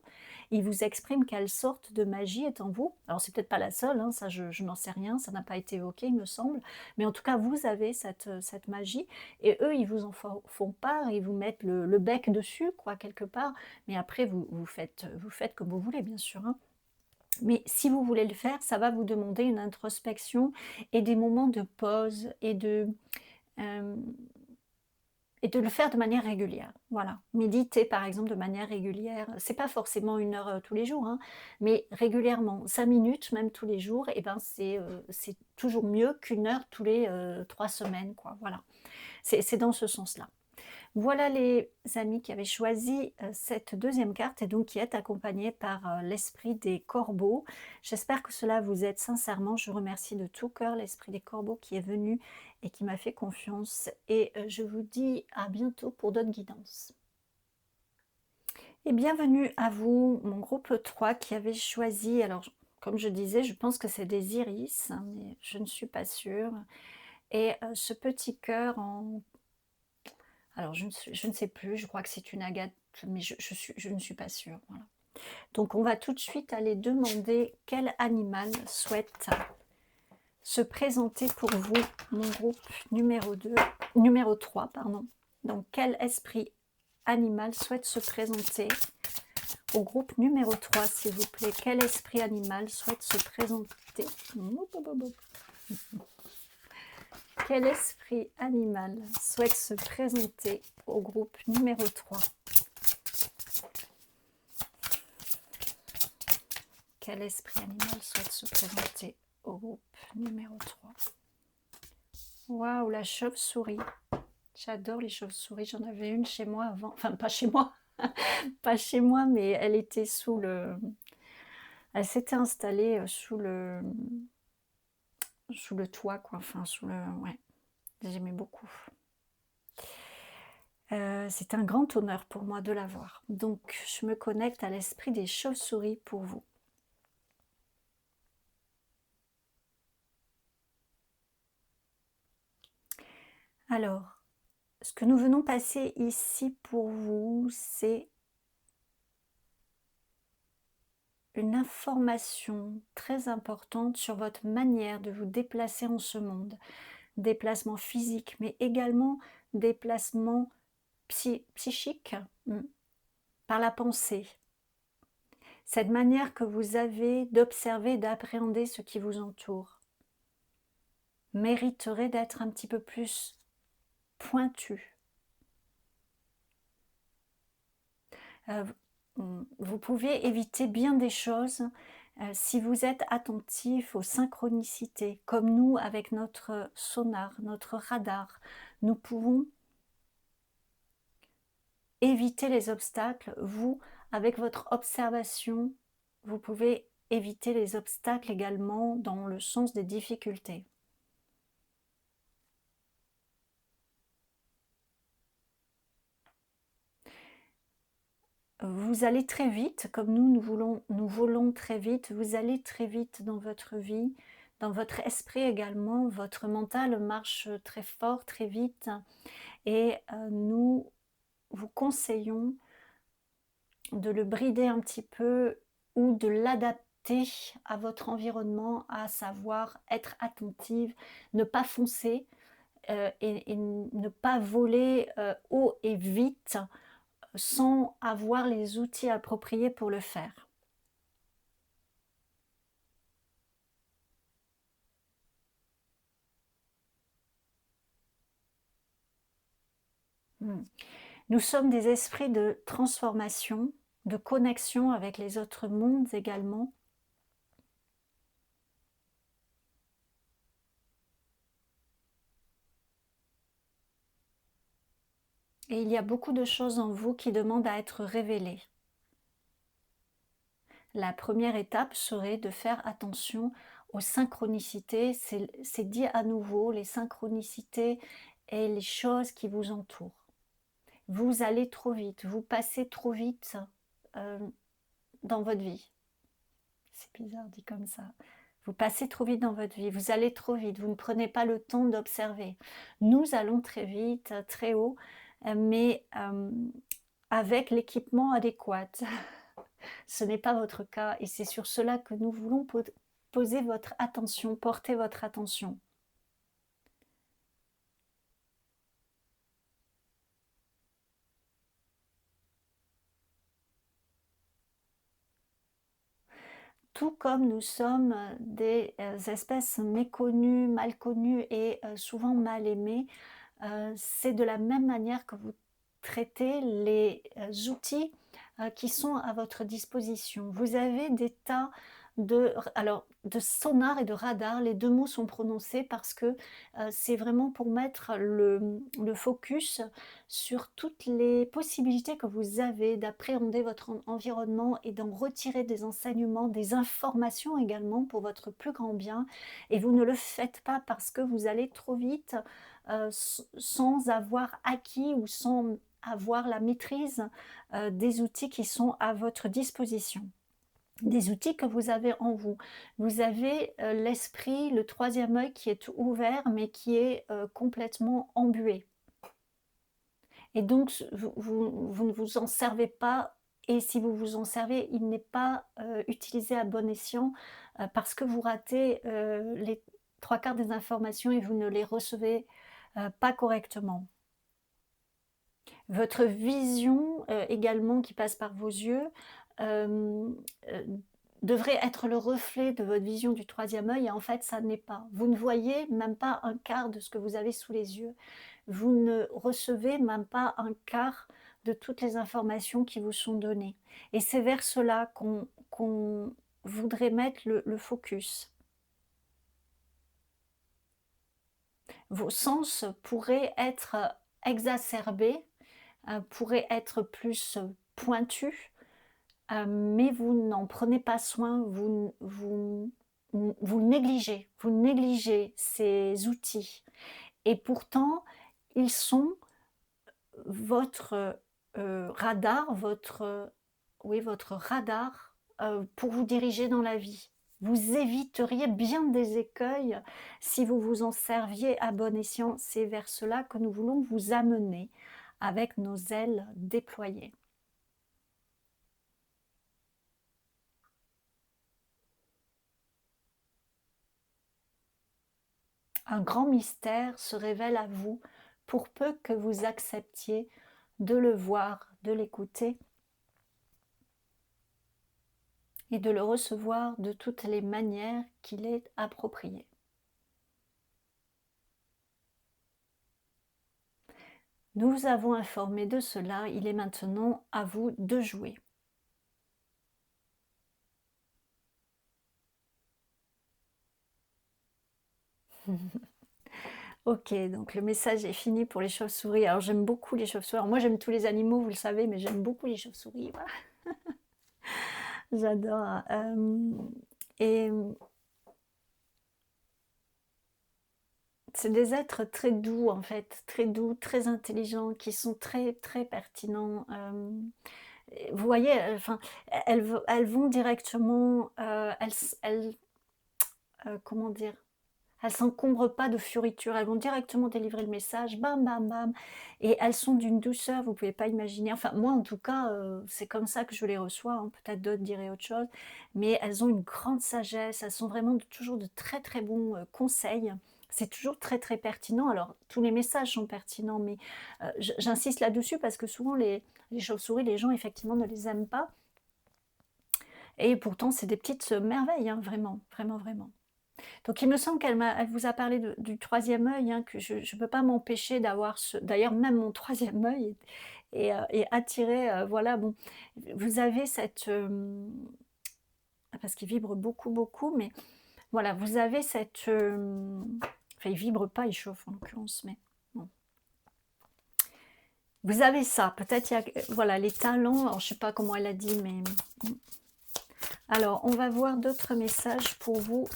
Ils vous expriment quelle sorte de magie est en vous. Alors, c'est peut-être pas la seule, hein, ça je n'en sais rien, ça n'a pas été évoqué, il me semble. Mais en tout cas, vous avez cette magie et eux, ils vous en font part, ils vous mettent le bec dessus, quoi, quelque part. Mais après, vous faites comme vous voulez, bien sûr, hein. Mais si vous voulez le faire, ça va vous demander une introspection et des moments de pause hem et de le faire de manière régulière. Voilà. Méditer par exemple de manière régulière, c'est pas forcément 1 heure, tous les jours, hein, mais régulièrement, 5 minutes même tous les jours et ben c'est toujours mieux qu'1 heure tous les, 3 semaines quoi, voilà. C'est dans ce sens-là. Voilà les amis qui avaient choisi cette deuxième carte et donc qui est accompagnée par l'esprit des corbeaux. J'espère que cela vous aide sincèrement. Je remercie de tout cœur l'esprit des corbeaux qui est venu et qui m'a fait confiance. Et je vous dis à bientôt pour d'autres guidances. Et bienvenue à vous, mon groupe 3 qui avait choisi, alors comme je disais, je pense que c'est des iris, hein, mais je ne suis pas sûre. Et ce petit cœur en alors je ne sais plus, je crois que c'est une agate, mais je ne suis pas sûre, voilà. Donc on va tout de suite aller demander quel animal souhaite se présenter pour vous, mon groupe numéro 3 pardon. Donc quel esprit animal souhaite se présenter au groupe numéro 3 s'il vous plaît. Quel esprit animal souhaite se présenter? Quel esprit animal souhaite se présenter au groupe numéro 3? Quel esprit animal souhaite se présenter au groupe numéro 3? Waouh, la chauve-souris. J'adore les chauves-souris. J'en avais une chez moi avant. Enfin, pas chez moi. Pas chez moi, mais elle était sous le... Elle s'était installée sous le toit, quoi. Enfin, sous le... Ouais, j'aimais beaucoup. C'est un grand honneur pour moi de l'avoir. Donc, je me connecte à l'esprit des chauves-souris pour vous. Alors, ce que nous venons passer ici pour vous, c'est une information très importante sur votre manière de vous déplacer en ce monde. Déplacement physique, mais également déplacement psychique, par la pensée. Cette manière que vous avez d'observer, d'appréhender ce qui vous entoure mériterait d'être un petit peu plus pointu. Vous pouvez éviter bien des choses si vous êtes attentif aux synchronicités. Comme nous, avec notre sonar, notre radar, nous pouvons éviter les obstacles. Vous, avec votre observation, vous pouvez éviter les obstacles également dans le sens des difficultés. Vous allez très vite, comme nous volons très vite, vous allez très vite dans votre vie, Dans votre esprit également, votre mental marche très fort, très vite et nous vous conseillons de le brider un petit peu ou de l'adapter à votre environnement, à savoir être attentive, ne pas foncer, et ne pas voler, haut et vite, sans avoir les outils appropriés pour le faire. Mmh. Nous sommes des esprits de transformation, de connexion avec les autres mondes également. Et il y a beaucoup de choses en vous qui demandent à être révélées. La première étape serait de faire attention aux synchronicités, c'est dit à nouveau, les synchronicités et les choses qui vous entourent. Vous allez trop vite, vous passez trop vite euh, dans votre vie. C'est bizarre dit comme ça. Vous passez trop vite dans votre vie, vous allez trop vite, vous ne prenez pas le temps d'observer. Nous allons très vite, très haut, mais avec l'équipement adéquat. Ce n'est pas votre cas et c'est sur cela que nous voulons poser votre attention, porter votre attention. Tout comme nous sommes des espèces méconnues, mal connues et souvent mal aimées, c'est de la même manière que vous traitez les outils qui sont à votre disposition. Vous avez des tas de sonar et de radar, les deux mots sont prononcés parce que c'est vraiment pour mettre le focus sur toutes les possibilités que vous avez d'appréhender votre environnement et d'en retirer des enseignements, des informations également pour votre plus grand bien. Et vous ne le faites pas parce que vous allez trop vite, sans avoir acquis ou sans avoir la maîtrise des outils qui sont à votre disposition, des outils que vous avez en vous. Vous avez l'esprit, le troisième œil qui est ouvert mais qui est complètement embué. Et donc vous ne vous en servez pas, et si vous vous en servez, il n'est pas utilisé à bon escient parce que vous ratez les trois quarts des informations et vous ne les recevez pas correctement. Votre vision également qui passe par vos yeux euh, euh, devrait être le reflet de votre vision du troisième œil, et en fait ça n'est pas. Vous ne voyez même pas un quart de ce que vous avez sous les yeux. Vous ne recevez même pas un quart de toutes les informations qui vous sont données. Et c'est vers cela qu'on voudrait mettre le focus. Vos sens pourraient être exacerbés, pourraient être plus pointus, mais vous n'en prenez pas soin, vous négligez ces outils. Et pourtant, ils sont votre radar, votre radar pour vous diriger dans la vie. Vous éviteriez bien des écueils si vous vous en serviez à bon escient. C'est vers cela que nous voulons vous amener avec nos ailes déployées. Un grand mystère se révèle à vous pour peu que vous acceptiez de le voir, de l'écouter et de le recevoir de toutes les manières qu'il est approprié. Nous vous avons informé de cela, il est maintenant à vous de jouer. Ok, donc le message est fini pour les chauves-souris. Alors j'aime beaucoup les chauves-souris. Alors moi j'aime tous les animaux, vous le savez, mais j'aime beaucoup les chauves-souris. Voilà. J'adore. Et c'est des êtres très doux en fait, très doux, très intelligents, qui sont très très pertinents. Vous voyez, enfin, elles vont directement, comment dire? Elles s'encombrent pas de fioritures, elles vont directement délivrer le message, bam, bam, bam, et elles sont d'une douceur, vous pouvez pas imaginer. Enfin, moi, en tout cas, c'est comme ça que je les reçois, hein, peut-être d'autres diraient autre chose, mais elles ont une grande sagesse, elles sont vraiment toujours de très, très bons, conseils. C'est toujours très, très pertinent. Alors, tous les messages sont pertinents, mais j'insiste là-dessus parce que souvent les chauves-souris, les gens effectivement ne les aiment pas et pourtant c'est des petites, merveilles, hein, vraiment, vraiment, vraiment. Donc il me semble elle vous a parlé du troisième œil, hein, que je ne peux pas m'empêcher d'avoir ce d'ailleurs même mon troisième œil est attiré, voilà, bon, vous avez cette, parce qu'il vibre beaucoup, beaucoup, mais voilà, vous avez cette, enfin il vibre pas, il chauffe en l'occurrence, mais bon. Vous avez ça, peut-être il y a, voilà, les talents, alors je sais pas comment elle a dit, mais alors on va voir d'autres messages pour vous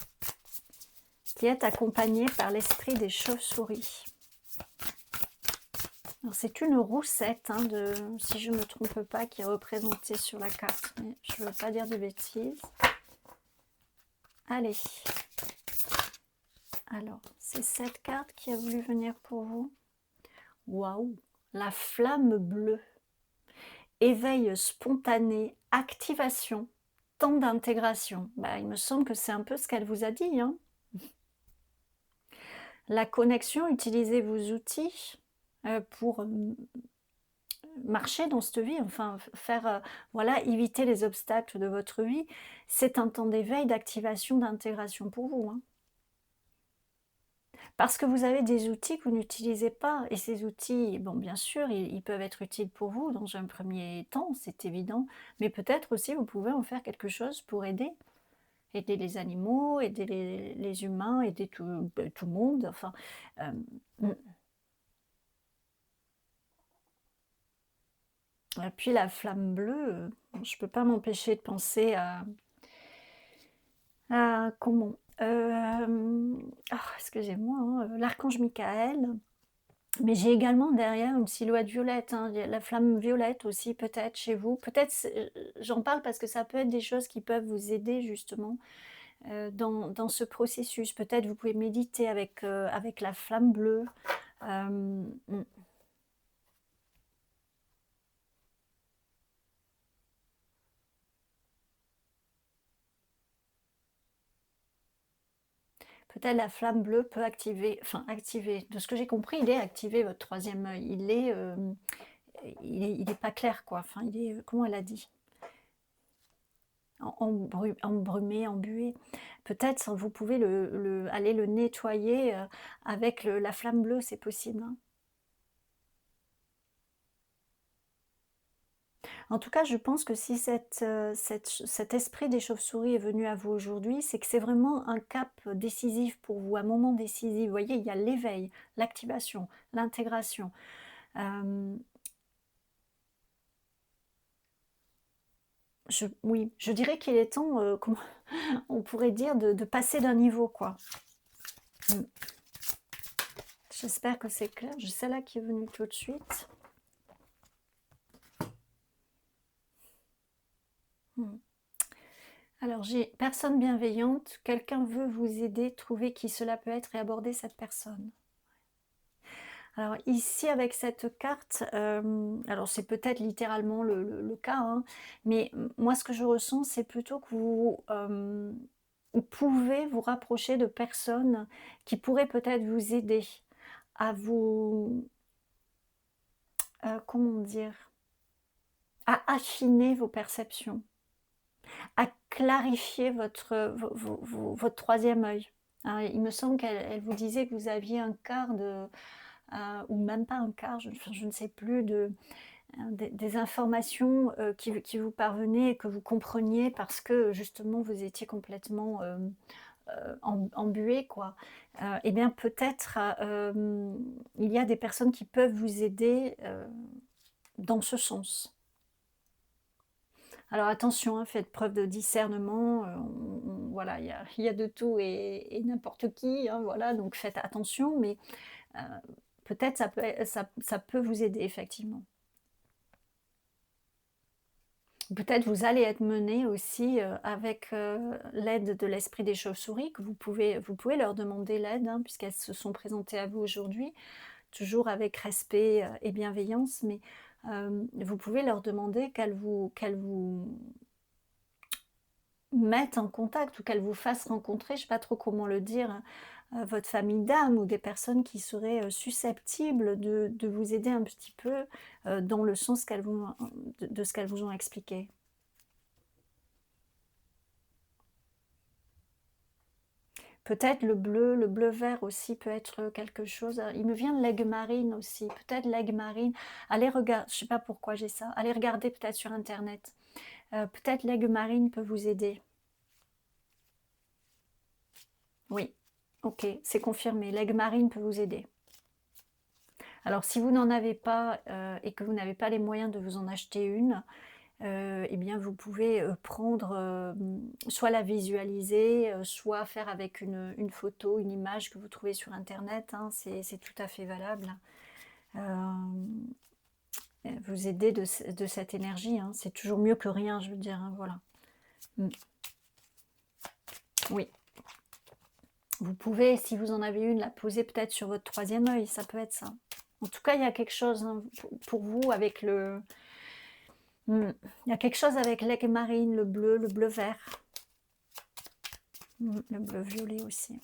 qui êtes accompagnés par l'esprit des chauves-souris. C'est une roussette, hein, si je ne me trompe pas, qui est représentée sur la carte. Mais je ne veux pas dire de bêtises. Allez. Alors, c'est cette carte qui a voulu venir pour vous. Waouh! La flamme bleue. Éveil spontané, activation, temps d'intégration. Bah, il me semble que c'est un peu ce qu'elle vous a dit, hein. La connexion, utilisez vos outils pour marcher dans cette vie, enfin faire, voilà, éviter les obstacles de votre vie. C'est un temps d'éveil, d'activation, d'intégration pour vous, hein. Parce que vous avez des outils que vous n'utilisez pas. Et ces outils, bon, bien sûr, ils peuvent être utiles pour vous dans un premier temps, c'est évident. Mais peut-être aussi, vous pouvez en faire quelque chose pour aider. Aider les animaux, aider les humains, aider tout le monde. Enfin, mm. Et puis la flamme bleue, je ne peux pas m'empêcher de penser à comment excusez-moi, hein, l'archange Michael, mais j'ai également derrière une silhouette violette, hein, il y a la flamme violette aussi peut-être chez vous. Peut-être, j'en parle parce que ça peut être des choses qui peuvent vous aider justement, dans ce processus. Peut-être vous pouvez méditer avec la flamme bleue. Mmh. Peut-être la flamme bleue peut activer, de ce que j'ai compris, il est activé votre troisième œil. Il est pas clair quoi, enfin il est, comment elle a dit? Embrumé, embué. Peut-être vous pouvez aller le nettoyer, avec la flamme bleue, c'est possible, hein. En tout cas, je pense que si cet esprit des chauves-souris est venu à vous aujourd'hui, c'est que c'est vraiment un cap décisif pour vous, un moment décisif. Vous voyez, il y a l'éveil, l'activation, l'intégration. Oui, je dirais qu'il est temps, comment on pourrait dire, de passer d'un niveau, quoi. Mm. J'espère que c'est clair. J'ai celle-là qui est venue tout de suite. Mm. Alors, j'ai personne bienveillante, quelqu'un veut vous aider, trouver qui cela peut être et aborder cette personne. Alors ici avec cette carte, alors c'est peut-être littéralement le cas, hein, mais moi ce que je ressens c'est plutôt que vous pouvez vous rapprocher de personnes qui pourraient peut-être vous aider à vous, comment dire? À affiner vos perceptions, à clarifier votre troisième œil. Hein, il me semble qu'elle vous disait que vous aviez un quart ou même pas un quart, je ne sais plus, des informations qui vous parvenaient et que vous compreniez parce que justement vous étiez complètement embué, quoi. Eh bien peut-être il y a des personnes qui peuvent vous aider dans ce sens. Alors attention, hein, faites preuve de discernement, voilà, il y a de tout et n'importe qui, hein, voilà, donc faites attention, mais euh, peut-être ça peut vous aider effectivement. Peut-être vous allez être mené aussi, avec, l'aide de l'esprit des chauves-souris que vous pouvez leur demander l'aide, hein, puisqu'elles se sont présentées à vous aujourd'hui, toujours avec respect, et bienveillance, mais, vous pouvez leur demander qu'elles vous mettent en contact ou qu'elles vous fassent rencontrer, je ne sais pas trop comment le dire, votre famille d'âme ou des personnes qui seraient, susceptibles de vous aider un petit peu, dans le sens qu'elles vous de ce qu'elles vous ont expliqué. Peut-être le bleu-vert aussi peut être quelque chose, il me vient de l'aigue marine aussi, peut-être l'aigue marine. Allez regarder, je sais pas pourquoi j'ai ça, allez regarder peut-être sur internet. Peut-être l'aigue marine peut vous aider. Oui, OK, c'est confirmé, l'aigue marine peut vous aider. Alors si vous n'en avez pas, et que vous n'avez pas les moyens de vous en acheter une, eh bien vous pouvez, prendre, soit la visualiser, soit faire avec une photo, une image que vous trouvez sur internet, hein, c'est tout à fait valable. Hem, vous aider de cette énergie, hein, c'est toujours mieux que rien, je veux dire, hein, voilà. Mmh. Oui. Vous pouvez, si vous en avez une, la poser peut-être sur votre troisième œil, ça peut être ça. En tout cas, il y a quelque chose, hein, pour vous avec le il y a quelque chose avec l'aigle marine, le bleu vert. Le bleu violet aussi.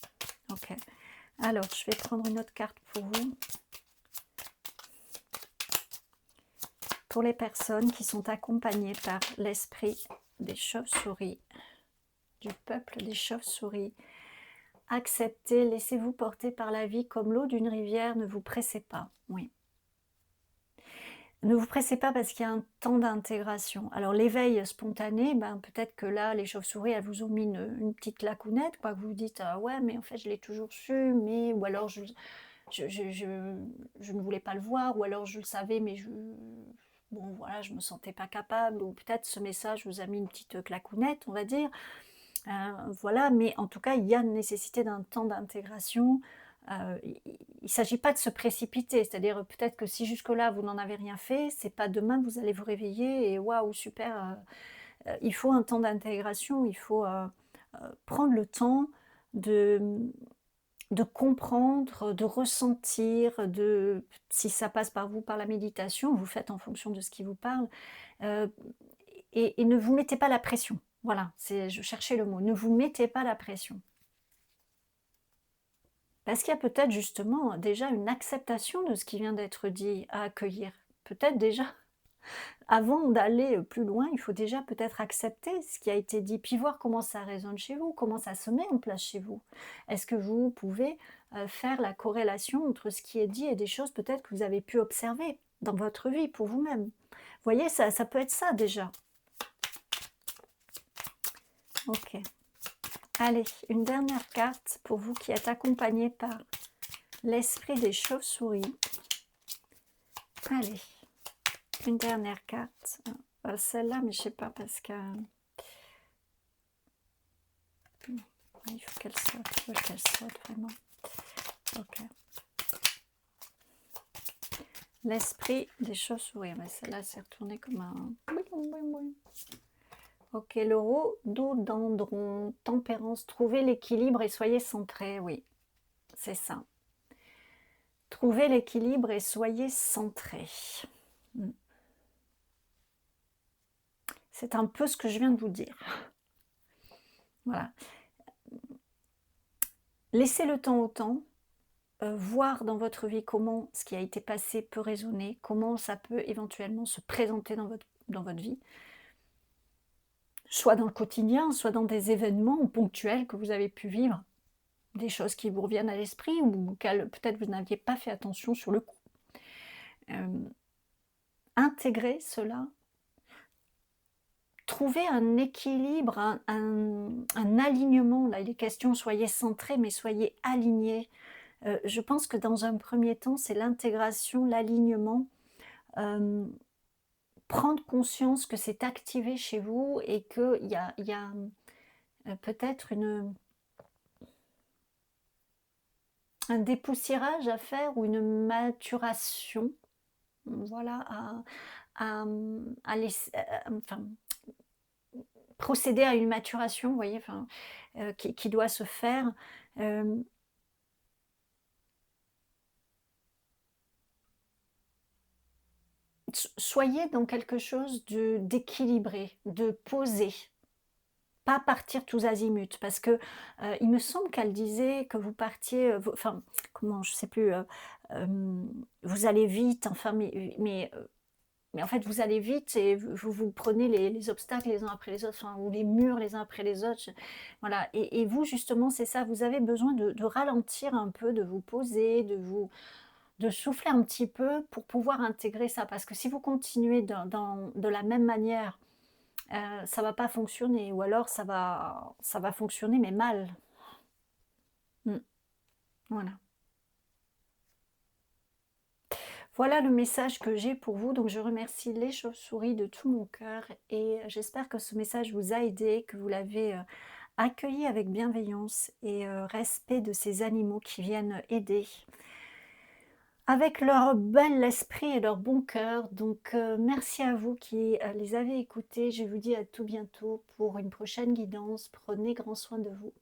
Ok. Alors, je vais prendre une autre carte pour vous. Pour les personnes qui sont accompagnées par l'esprit des chauves-souris, du peuple des chauves-souris, acceptez, laissez-vous porter par la vie comme l'eau d'une rivière, ne vous pressez pas. Oui. Ne vous pressez pas parce qu'il y a un temps d'intégration. Alors l'éveil spontané, ben, peut-être que là, les chauves-souris, elles vous ont mis une petite claquounette, quoi, que vous vous dites, ah ouais, mais en fait, je l'ai toujours su, mais, ou alors je ne voulais pas le voir, ou alors je le savais, mais bon, voilà, je me sentais pas capable, ou peut-être ce message vous a mis une petite claquounette, on va dire. Voilà, mais en tout cas, il y a une nécessité d'un temps d'intégration. Il ne s'agit pas de se précipiter, c'est-à-dire peut-être que si jusque-là vous n'en avez rien fait, c'est pas demain que vous allez vous réveiller et waouh super. Il faut un temps d'intégration, il faut prendre le temps de, de comprendre, de ressentir, si ça passe par vous, par la méditation, vous faites en fonction de ce qui vous parle, euh, et ne vous mettez pas la pression. Voilà, je cherchais le mot. Ne vous mettez pas la pression. Parce qu'il y a peut-être justement déjà une acceptation de ce qui vient d'être dit à accueillir. Peut-être déjà, avant d'aller plus loin, il faut déjà peut-être accepter ce qui a été dit, puis voir comment ça résonne chez vous, comment ça se met en place chez vous. Est-ce que vous pouvez faire la corrélation entre ce qui est dit et des choses peut-être que vous avez pu observer dans votre vie pour vous-même? Vous voyez, ça peut être ça déjà. Ok. Allez, une dernière carte pour vous qui êtes accompagné par l'esprit des chauves-souris. Allez, une dernière carte. Celle-là, mais je sais pas parce que... il faut qu'elle saute, vraiment. Ok. L'esprit des chauves-souris. Mais celle-là, c'est retourné comme un... Ok, le rhododendron, tempérance, trouvez l'équilibre et soyez centré. Oui, c'est ça. Trouvez l'équilibre et soyez centré. C'est un peu ce que je viens de vous dire. Voilà. Laissez le temps au temps, voir dans votre vie comment ce qui a été passé peut résonner, comment ça peut éventuellement se présenter dans votre vie, soit dans le quotidien, soit dans des événements ponctuels que vous avez pu vivre, des choses qui vous reviennent à l'esprit ou auxquelles peut-être vous n'aviez pas fait attention sur le coup. Intégrer cela, trouver un équilibre, un alignement. Là, il est question, soyez centrés, mais soyez alignés. Je pense que dans un premier temps, c'est l'intégration, l'alignement, prendre conscience que c'est activé chez vous et qu'il y a peut-être un dépoussiérage à faire ou une maturation, voilà, enfin, procéder à une maturation, vous voyez? Enfin, qui doit se faire. Hem, soyez dans quelque chose d'équilibré, de posé. Pas partir tous azimuts parce que, il me semble qu'elle disait que vous partiez, vous enfin, comment? Je sais plus, vous allez vite, enfin, mais en fait, vous allez vite et vous prenez les obstacles les uns après les autres, enfin, ou les murs les uns après les autres, je voilà, et vous, justement, c'est ça, vous avez besoin de ralentir un peu, de vous poser, de souffler un petit peu pour pouvoir intégrer ça. Parce que si vous continuez de la même manière, ça va pas fonctionner ou alors ça va fonctionner mais mal. Mmh, voilà. Voilà le message que j'ai pour vous, donc je remercie les chauves-souris de tout mon cœur et j'espère que ce message vous a aidé, que vous l'avez, accueilli avec bienveillance et respect de ces animaux qui viennent aider avec leur bel esprit et leur bon cœur. Donc merci à vous qui, les avez écoutés. Je vous dis à tout bientôt pour une prochaine guidance. Prenez grand soin de vous.